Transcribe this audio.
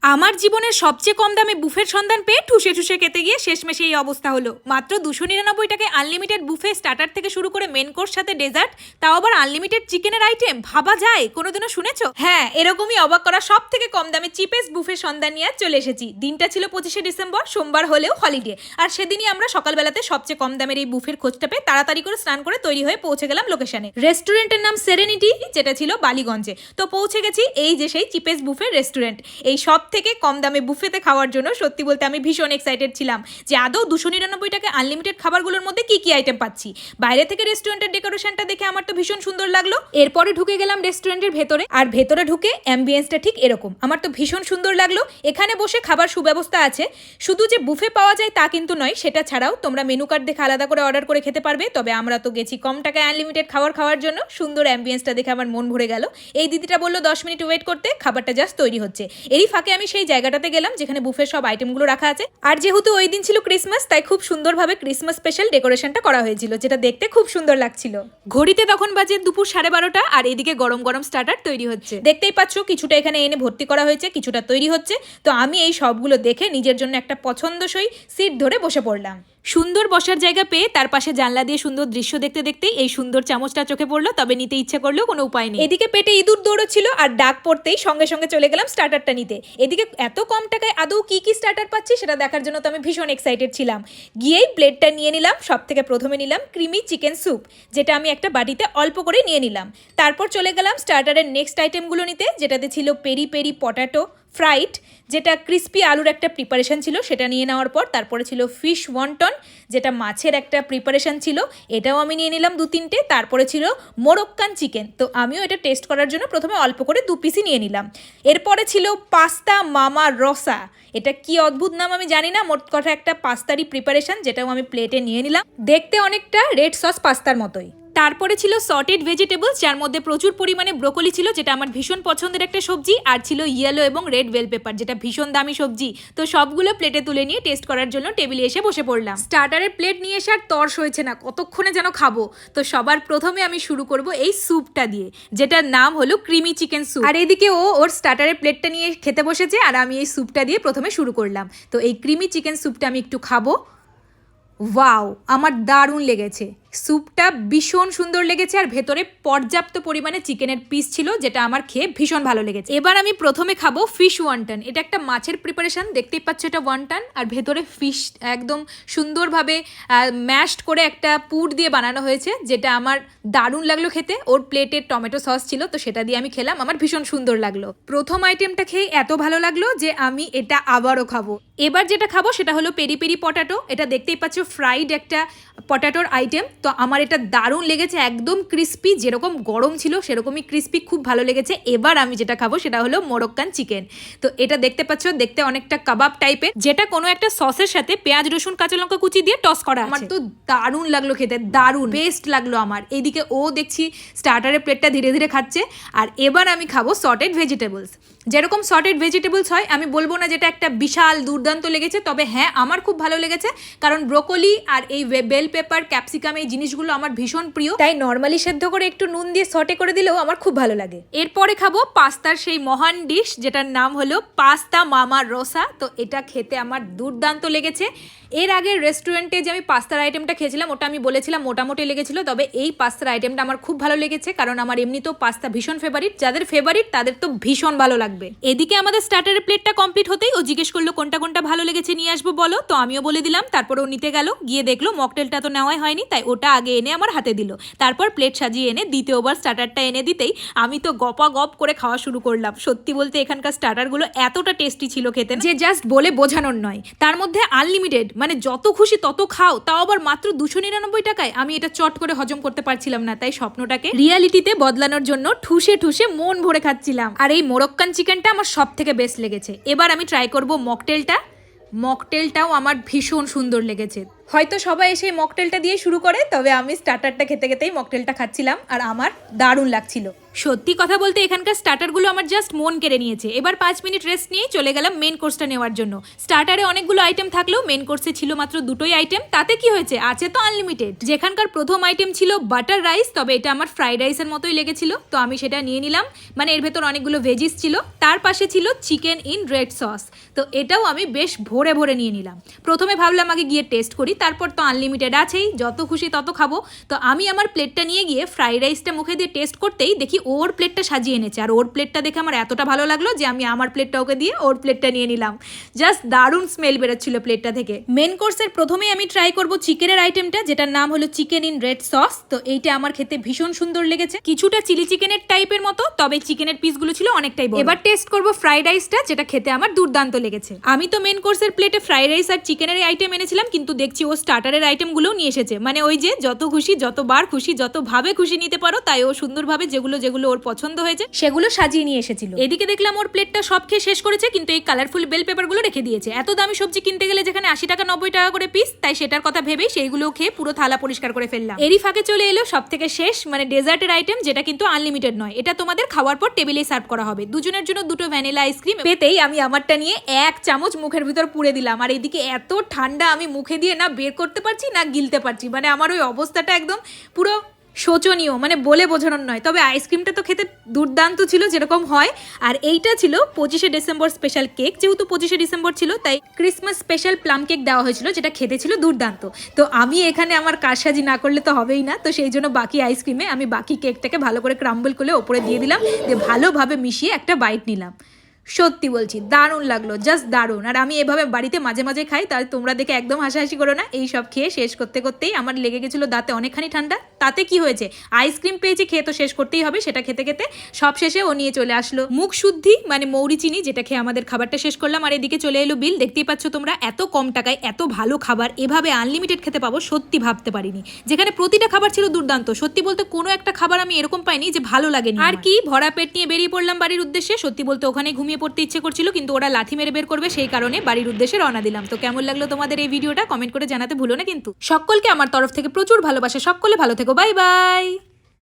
আমার জীবনের সবচেয়ে কম দামে বুফের সন্ধান পেয়ে ঠুসে ঠুসে খেতে গিয়ে শেষমেশে এই অবস্থা হলো। মাত্র 299 টাকায় আনলিমিটেড বুফে, স্টার্টার থেকে শুরু করে মেন কোর্স সাথে ডেজার্ট, তাও আবার আনলিমিটেড চিকেনের আইটেম। ভাবা যায়? কোনোদিনও শুনেছো? হ্যাঁ, এরকমই অবাক করা সব থেকে কম দামে চিপেস্ট বুফে সন্ধান নিয়ে চলে এসেছি। দিনটা ছিল 25শে ডিসেম্বর, সোমবার হলেও হলিডে। আর সেদিনই আমরা সকালবেলাতে সবচেয়ে কম দামের এই বুফের খোঁজটা পেয়ে তাড়াতাড়ি করে স্নান করে তৈরি হয়ে পৌঁছে গেলাম লোকেশনে। রেস্টুরেন্টের নাম সেরেনিটি, যেটা ছিল বালিগঞ্জে। তো পৌঁছে গেছি এই যে সেই চিপেস্ট বুফে রেস্টুরেন্ট। এই সব থেকে কম দামে বুফেতে খাওয়ার জন্য সত্যি বলতে আমি ভীষণ এক্সাইটেড ছিলাম যে আদৌ 299 টাকায় আনলিমিটেড খাবারগুলোর মধ্যে কি কি আইটেম পাচ্ছি। বাইরে থেকে রেস্টুরেন্টের ডেকোরেশনটা দেখে আমার তো ভীষণ সুন্দর লাগলো। এরপরে ঢুকে গেলাম রেস্টুরেন্টের ভেতরে, আর ভেতরে ঢুকে অ্যাম্বিয়েন্সটা ঠিক এরকম। আমার তো ভীষণ সুন্দর লাগলো। এখানে বসে খাবার সুব্যবস্থা আছে। শুধু যে বুফে পাওয়া যায় তা কিন্তু নয়, সেটা ছাড়াও তোমরা মেনু কার্ড দেখে আলাদা করে অর্ডার করে খেতে পারবে। তবে আমরা তো গেছি কম টাকায় আনলিমিটেড খাওয়ার জন্য। সুন্দর অ্যাম্বিয়েন্সটা দেখে আমার মন ভরে গেল। এই দিদিটা বললো 10 মিনিট ওয়েট করতে, খাবারটা জাস্ট তৈরি হচ্ছে। এরই ফাঁকে আমি সেই জায়গাটাতে গেলাম যেখানে বুফের সব আইটেমগুলো রাখা আছে। আর যেহেতু ওই দিন ছিল ক্রিসমাস, তাই খুব সুন্দরভাবে ক্রিসমাস স্পেশাল ডেকোরেশনটা করা হয়েছিল, যেটা দেখতে খুব সুন্দর লাগছিল। ঘড়িতে তখন বাজে দুপুর 12:30, আর এদিকে গরম গরম স্টার্টার তৈরি হচ্ছে। দেখতেই পাচ্ছ কিছুটা এখানে এনে ভর্তি করা হয়েছে, কিছুটা তৈরি হচ্ছে। তো আমি এই সবগুলো দেখে নিজের জন্য একটা পছন্দসই সিট ধরে বসে পড়লাম। সুন্দর বসার জায়গা পেয়ে তার পাশে জানলা দিয়ে সুন্দর দৃশ্য দেখতে দেখতে এই সুন্দর চামচটা চোখে পড়লো, তবে নিতে ইচ্ছে করলেও কোনো উপায় নেই। এদিকে পেটে ইঁদুর দৌড়চ্ছিল, আর ডাক পড়তেই সঙ্গে সঙ্গে চলে গেলাম স্টার্টারটা নিতে। এদিকে এত কম টাকায় আদৌ কি কি স্টার্টার পাচ্ছি সেটা দেখার জন্য তো আমি ভীষণ এক্সাইটেড ছিলাম। গিয়েই প্লেটটা নিয়ে নিলাম। সব থেকে প্রথমে নিলাম ক্রিমি চিকেন স্যুপ, যেটা আমি একটা বাটিতে অল্প করে নিয়ে নিলাম। তারপর চলে গেলাম স্টার্টারের নেক্সট আইটেমগুলো নিতে, যেটাতে ছিল পেরি পেরি পটাটো ফ্রাইড, যেটা ক্রিস্পি আলুর একটা প্রিপারেশন ছিল, সেটা নিয়ে নেওয়ার পর তারপরে ছিল ফিশ ওয়ন্টন, যেটা মাছের একটা প্রিপারেশন ছিল, এটাও আমি নিয়ে নিলাম 2-3টে। তারপরে ছিল মোরক্কান চিকেন, তো আমিও এটা টেস্ট করার জন্য প্রথমে অল্প করে 2 পিসই নিয়ে নিলাম। এরপরে ছিল পাস্তা মামা রসা, এটা কি অদ্ভুত নাম আমি জানি না, মোট কথা একটা পাস্তারই প্রিপারেশন, যেটাও আমি প্লেটে নিয়ে নিলাম। দেখতে অনেকটা রেড সস পাস্তার মতোই। তারপরে ছিল সর্টেড ভেজিটেবলস, যার মধ্যে প্রচুর পরিমাণে ব্রোকলি ছিল, যেটা আমার ভীষণ পছন্দের একটা সবজি। আর ছিল ইয়েলো এবং রেড বেল পেপার, যেটা ভীষণ দামি সবজি। তো সবগুলো প্লেটে তুলে নিয়ে টেস্ট করার জন্য টেবিলে এসে বসে পড়লাম। স্টার্টারের প্লেট নিয়ে এসে আর তর্স হয়েছে না, কতক্ষণে যেন খাবো। তো সবার প্রথমে আমি শুরু করব এই স্যুপটা দিয়ে, যেটার নাম হলো ক্রিমি চিকেন স্যুপ। আর এদিকে ওর স্টার্টারের প্লেটটা নিয়ে খেতে বসেছে, আর আমি এই স্যুপটা দিয়ে প্রথমে শুরু করলাম। তো এই ক্রিমি চিকেন স্যুপটা আমি একটু খাবো। ওয়াও, আমার দারুণ লেগেছে। স্যুপটা ভীষণ সুন্দর লেগেছে, আর ভেতরে পর্যাপ্ত পরিমাণে চিকেনের পিস ছিল, যেটা আমার খেয়ে ভীষণ ভালো লেগেছে। এবার আমি প্রথমে খাবো ফিশ ওয়ান্টন। এটা একটা মাছের প্রিপারেশন, দেখতেই পাচ্ছ এটা ওয়ান্টন, আর ভেতরে ফিশ একদম সুন্দরভাবে ম্যাশড করে একটা পুর দিয়ে বানানো হয়েছে, যেটা আমার দারুণ লাগলো খেতে। ওর প্লেটে টমেটো সস ছিল, তো সেটা দিয়ে আমি খেলাম, আমার ভীষণ সুন্দর লাগলো। প্রথম আইটেমটা খেয়ে এত ভালো লাগলো যে আমি এটা আবারও খাবো। এবার যেটা খাবো সেটা হলো পেরি পেরি পটাটো। এটা দেখতেই পাচ্ছ ফ্রাইড একটা পটাটোর আইটেম। তো আমার এটা দারুণ লেগেছে, একদম ক্রিস্পি, যেরকম গরম ছিল সেরকমই ক্রিস্পি, খুব ভালো লেগেছে। এবার আমি যেটা খাবো সেটা হলো মোরক্কান চিকেন। তো এটা দেখতে পাচ্ছ, দেখতে অনেকটা কাবাব টাইপের, যেটা কোনো একটা সসের সাথে পেঁয়াজ রসুন কাঁচা লঙ্কা কুচি দিয়ে টস করা। আমার তো দারুণ লাগলো খেতে, দারুণ বেস্ট লাগলো আমার। এইদিকে ও দেখছি স্টার্টারের প্লেটটা ধীরে ধীরে খাচ্ছে। আর এবার আমি খাবো সর্টেড ভেজিটেবলস। যেরকম সর্টেড ভেজিটেবলস হয়, আমি বলবো না যেটা একটা বিশাল দুর্দান্ত লেগেছে, তবে হ্যাঁ আমার খুব ভালো লেগেছে, কারণ ব্রোকলি আর এই বেল পেপার ক্যাপসিকাম এই জিনিসগুলো আমার ভীষণ প্রিয়। তাই নর্মালি সেদ্ধ করে একটু নুন দিয়ে সটে করে দিলেও আমার খুব ভালো লাগে। এরপরে খাবো পাস্তার সেই মহান ডিশ, যেটার নাম হলো পাস্তা মামা রসা। তো এটা খেতে আমার দুর্দান্ত লেগেছে। এর আগের রেস্টুরেন্টে যে আমি পাস্তার আইটেমটা খেয়েছিলাম, ওটা আমি বলেছিলাম মোটামুটি লেগেছিল, তবে এই পাস্তার আইটেমটা আমার খুব ভালো লেগেছে, কারণ আমার এমনিতেও পাস্তা ভীষণ ফেভারিট। যাদের ফেভারিট তাদের তো ভীষণ ভালো লাগবে। এদিকে আমাদের স্টার্টারের প্লেটটা কমপ্লিট হতেই ও জিজ্ঞেস করলো কোনটা কোনটা ভালো লেগেছে নিয়ে আসবো বলো। তো আমিও বলে দিলাম। তারপর ও নিতে গেল, গিয়ে দেখলো মকটেলটা তো নেওয়াই হয়নি, তাই ওটা আগে এনে আমার হাতে দিল। তারপর প্লেট সাজিয়ে এনে দ্বিতীয়বার স্টার্টারটা এনে দিতেই আমি তো গপা গপ করে খাওয়া শুরু করলাম। সত্যি বলতে এখানকার স্টার্টারগুলো এতটা টেস্টি ছিল খেতে, যে জাস্ট বলে বোঝানোর নয়। তার মধ্যে আনলিমিটেড, মানে যত খুশি তত খাও, তাও আবার মাত্র 299 টাকায়। আমি এটা চট করে হজম করতে পারছিলাম না, তাই স্বপ্নটাকে রিয়ালিটিতে বদলানোর জন্য ঠুসে ঠুসে মন ভরে খাচ্ছিলাম। আর এই মোরক্কান চিকেনটা আমার সব থেকে বেস্ট লেগেছে। এবার আমি ট্রাই করব মকটেলটাও আমার ভীষণ সুন্দর লেগেছে। হয়তো সবাই এসে মকটেলটা দিয়ে শুরু করে, তবে আমি স্টার্টারটা খেতে খেতেই মকটেলটা খাচ্ছিলাম আর আমার দারুণ লাগছিল। সত্যি কথা বলতে এখানকার স্টার্টারগুলো আমার জাস্ট মন কেড়ে নিয়েছে। এবার 5 মিনিট রেস্ট নিয়ে চলে গেলাম মেন কোর্সটা নেওয়ার জন্য। স্টার্টারে অনেকগুলো আইটেম থাকলেও মেন কোর্সে ছিল মাত্র দুটোই আইটেম। তাতে কি হয়েছে, আছে তো আনলিমিটেড। যেখানকার প্রথম আইটেম ছিল বাটার রাইস, তবে এটা আমার ফ্রাইড রাইসের মতোই লেগেছিল, তো আমি সেটা নিয়ে নিলাম। মানে এর ভেতর অনেকগুলো ভেজিস ছিল। তার পাশে ছিল চিকেন ইন রেড সস, তো এটাও আমি বেশ ভরে ভরে নিয়ে নিলাম। প্রথমে ভাবলাম আগে গিয়ে টেস্ট করি, তারপর তো আনলিমিটেড আছেই, যত খুশি তত খাবো। তো আমি আমার প্লেটটা নিয়ে গিয়ে ফ্রাইড রাইসটা মুখে দিয়ে টেস্ট করতেই দেখি ওর প্লেটটা সাজিয়ে এনেছে, আর ওর প্লেটটা দেখে আমার এতটা ভালো লাগলো যে আমি আমার প্লেটটা ওকে দিয়ে ওর প্লেটটা নিয়ে নিলাম। জাস্ট দারুণ স্মেল বেরোচ্ছিল প্লেটটা থেকে। মেন কোর্সের প্রথমেই আমি ট্রাই করব চিকেনের আইটেমটা, যেটার নাম হলো চিকেন ইন রেড সস। তো এইটা আমার খেতে ভীষণ সুন্দর লেগেছে, কিছুটা চিলি চিকেনের টাইপের মতো, তবে চিকেনের পিসগুলো ছিল অনেকটাই বড়। এবার টেস্ট করব ফ্রাইড রাইসটা, যেটা খেতে আমার দুর্দান্ত লেগেছে। আমি তো মেন কোর্সের প্লেটে ফ্রাইড রাইস আর চিকেনের আইটেম এনেছিলাম, কিন্তু দেখছি ও স্টার্টারের আইটেমগুলোও নিয়ে এসেছে। মানে ওই যে যত খুশি, যতবার খুশি, যতভাবে খুশি নিতে পারো, তাই ও সুন্দরভাবে যেগুলো যেগুলো ওর পছন্দ হয়েছে সেগুলো সাজিয়ে নিয়ে এসেছিল। এদিকে দেখলাম ওর প্লেটটা সব খেয়ে শেষ করেছে, কিন্তু এই কালারফুল বেল পেপারগুলো রেখে দিয়েছে। এত দামি সবজি কিনতে গেলে যেখানে 80 টাকা 90 টাকা করে পিস, তাই সেটার কথা ভেবেই সেইগুলো খেয়ে পুরো থালা পরিষ্কার করে ফেললাম। এরই ফাঁকে চলে এলো সব থেকে শেষ, মানে ডেজার্টের আইটেম, যেটা কিন্তু আনলিমিটেড নয়। এটা তোমাদের খাওয়ার পর টেবিলেই সার্ভ করা হবে। দুজনের জন্য দুটো ভ্যানিলা আইসক্রিম পেতেই আমি আমারটা নিয়ে 1 চামচ মুখের ভিতর পুরে দিলাম। আর এদিকে এত ঠান্ডা, আমি মুখে দিয়ে না বের করতে পারছি না গিলতে পারছি। মানে আমার ওই অবস্থাটা একদম পুরো শোচনীয়, মানে বলে বোঝানোর নয়। তবে আইসক্রিমটা তো খেতে দুর্দান্ত ছিল, যেরকম হয়। আর এইটা ছিল 25শে ডিসেম্বর স্পেশাল কেক। যেহেতু 25শে ডিসেম্বর ছিল, তাই ক্রিসমাস স্পেশাল প্লাম কেক দেওয়া হয়েছিল, যেটা খেতে ছিল দুর্দান্ত। তো আমি এখানে আমার কারসাজি না করলে তো হবেই না, তো সেই জন্য বাকি আইসক্রিমে আমি বাকি কেকটাকে ভালো করে ক্রাম্বল করে ওপরে দিয়ে দিলাম, দিয়ে ভালোভাবে মিশিয়ে একটা বাইট নিলাম। সত্যি বলছি দারুণ লাগলো, জাস্ট দারুণ। আর আমি এভাবে বাড়িতে মাঝে মাঝে খাই, তাই তোমরা দেখে একদম হাসাহাসি করো না। এই সব খেয়ে শেষ করতে করতেই আমার লেগে গেছিলো দাঁতে অনেকখানি ঠান্ডা। তাতে কি হয়েছে, আইসক্রিম পেয়েছি, খেয়ে তো শেষ করতেই হবে। সেটা খেতে খেতে সব শেষে ও নিয়ে চলে আসলো মুখ শুদ্ধি, মানে মৌরি চিনি, যেটা খেয়ে আমাদের খাবারটা শেষ করলাম। আর এদিকে চলে এলো বিল। দেখতেই পাচ্ছ তোমরা, এত কম টাকায় এত ভালো খাবার এভাবে আনলিমিটেড খেতে পাবো সত্যি ভাবতে পারিনি। যেখানে প্রতিটা খাবার ছিল দুর্দান্ত। সত্যি বলতে কোনো একটা খাবার আমি এরকম পাইনি যে ভালো লাগেনি। আর কি ভরা পেট নিয়ে বেরিয়ে পড়লাম বাড়ির উদ্দেশ্যে। সত্যি বলতে ওখানে ঘুমিয়ে পড়তে ইচ্ছে করছিল, কিন্তু ওরা লাথি মেরে বের করবে, সেই কারণে বাড়ির উদ্দেশ্যে রওনা দিলাম। তো কেমন লাগলো তোমাদের এই ভিডিওটা কমেন্ট করে জানাতে ভুলো না কিন্তু। সকলকে আমার তরফ থেকে প্রচুর ভালোবাসা। সকলে ভালো থেকো, বাই বাই।